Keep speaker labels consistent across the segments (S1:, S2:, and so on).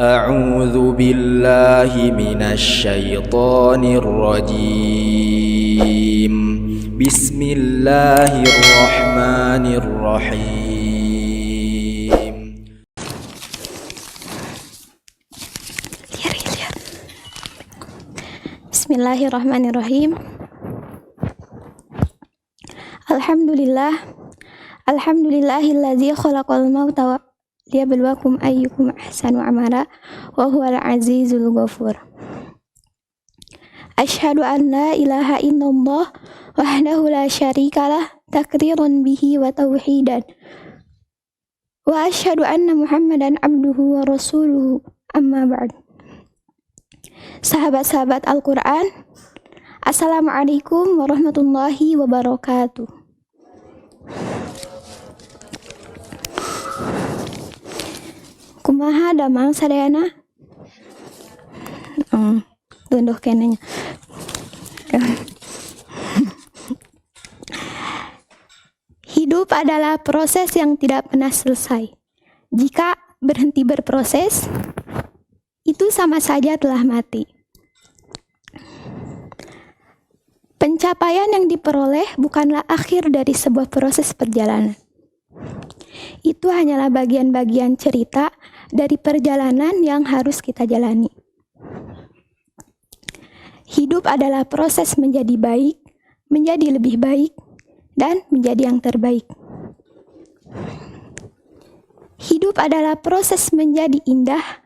S1: أعوذ بالله من الشيطان الرجيم بسم الله الرحمن الرحيم
S2: Bismillahirrahmanirrahim. Alhamdulillahilladzi khalaqal mauta liyabluwakum ayyukum ahsanu amala wa huwal azizul ghafur. Asyhadu an la ilaha illallah wahdahu la syarikalah takriran bihi wa tauhidan. Wa asyhadu anna Muhammadan abduhu wa rasuluhu amma ba'd. Sahabat-sahabat Al-Quran, Assalamualaikum warahmatullahi wabarakatuh. Kumaha damang sadayana? Tunduh kenanya. Hidup adalah proses yang tidak pernah selesai. Jika berhenti berproses, itu sama saja telah mati. Pencapaian yang diperoleh bukanlah akhir dari sebuah proses perjalanan. Itu hanyalah bagian-bagian cerita dari perjalanan yang harus kita jalani. Hidup adalah proses menjadi baik, menjadi lebih baik, dan menjadi yang terbaik. Hidup adalah proses menjadi indah,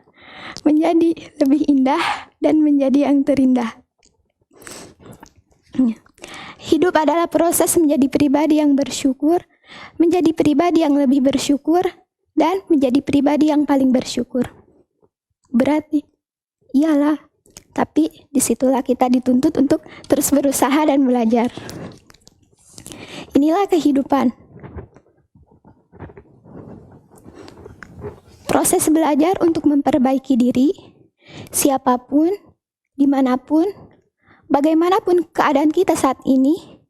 S2: menjadi lebih indah, dan menjadi yang terindah. Hidup adalah proses menjadi pribadi yang bersyukur, menjadi pribadi yang lebih bersyukur, dan menjadi pribadi yang paling bersyukur. Berat nih, iyalah. Tapi disitulah kita dituntut untuk terus berusaha dan belajar. Inilah kehidupan. Proses belajar untuk memperbaiki diri, siapapun, dimanapun, bagaimanapun keadaan kita saat ini,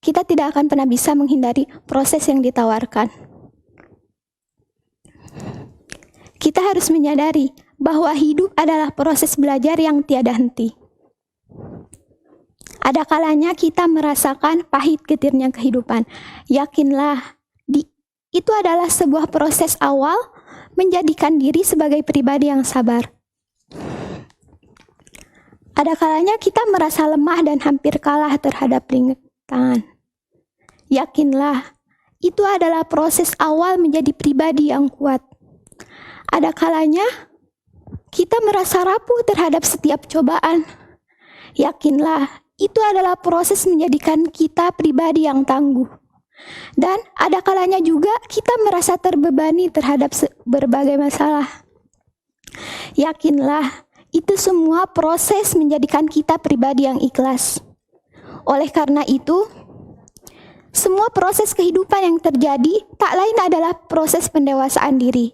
S2: kita tidak akan pernah bisa menghindari proses yang ditawarkan. Kita harus menyadari bahwa hidup adalah proses belajar yang tiada henti. Ada kalanya kita merasakan pahit getirnya kehidupan. Yakinlah, itu adalah sebuah proses awal menjadikan diri sebagai pribadi yang sabar. Ada kalanya kita merasa lemah dan hampir kalah terhadap rintangan. Yakinlah, itu adalah proses awal menjadi pribadi yang kuat. Ada kalanya kita merasa rapuh terhadap setiap cobaan. Yakinlah, itu adalah proses menjadikan kita pribadi yang tangguh. Dan ada kalanya juga kita merasa terbebani terhadap berbagai masalah. Yakinlah, itu semua proses menjadikan kita pribadi yang ikhlas. Oleh karena itu, semua proses kehidupan yang terjadi tak lain adalah proses pendewasaan diri.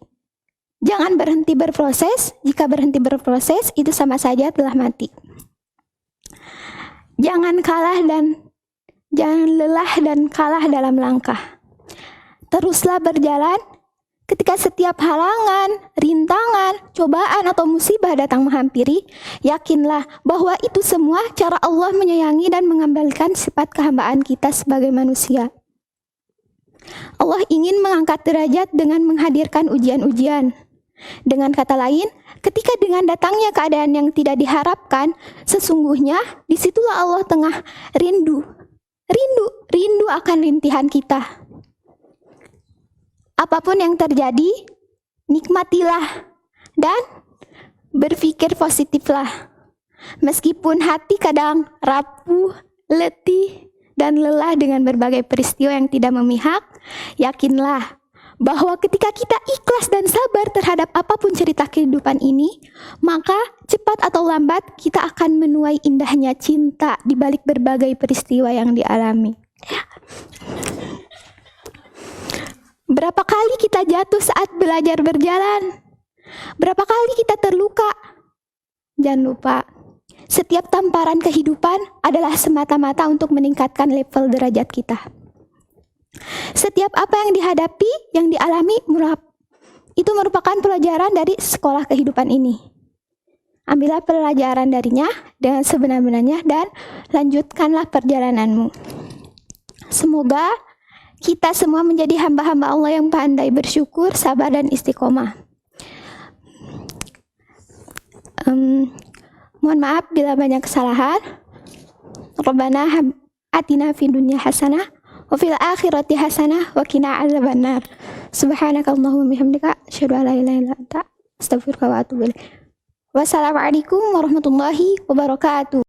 S2: Jangan berhenti berproses. Jika berhenti berproses, itu sama saja telah mati. Jangan lelah dan kalah dalam langkah. Teruslah berjalan ketika setiap halangan, rintangan, cobaan atau musibah datang menghampiri. Yakinlah bahwa itu semua cara Allah menyayangi dan mengembalikan sifat kehambaan kita sebagai manusia. Allah ingin mengangkat derajat dengan menghadirkan ujian-ujian. Dengan kata lain, ketika dengan datangnya keadaan yang tidak diharapkan, sesungguhnya disitulah Allah tengah rindu akan rintihan kita. Apapun yang terjadi, nikmatilah dan berpikir positiflah. Meskipun hati kadang rapuh, letih, dan lelah dengan berbagai peristiwa yang tidak memihak, yakinlah bahwa ketika kita ikhlas dan sabar terhadap apapun cerita kehidupan ini, maka cepat atau lambat kita akan menuai indahnya cinta di balik berbagai peristiwa yang dialami. Berapa kali kita jatuh saat belajar berjalan? Berapa kali kita terluka? Jangan lupa, setiap tamparan kehidupan adalah semata-mata untuk meningkatkan level derajat kita. Setiap apa yang dihadapi, yang dialami itu merupakan pelajaran dari sekolah kehidupan ini. Ambillah pelajaran darinya dengan sebenar-benarnya dan lanjutkanlah perjalananmu. Semoga kita semua menjadi hamba-hamba Allah yang pandai bersyukur, sabar, dan istiqomah. Mohon maaf bila banyak kesalahan. Rabbana atina fid dunya hasanah wa fil akhirati hasanah wa qina adzabannar. Subhanakallahumma bihamdika asyhadu an la ilaha illa anta astaghfiruka wa atubu ilaik. Wassalamualaikum warahmatullahi wabarakatuh.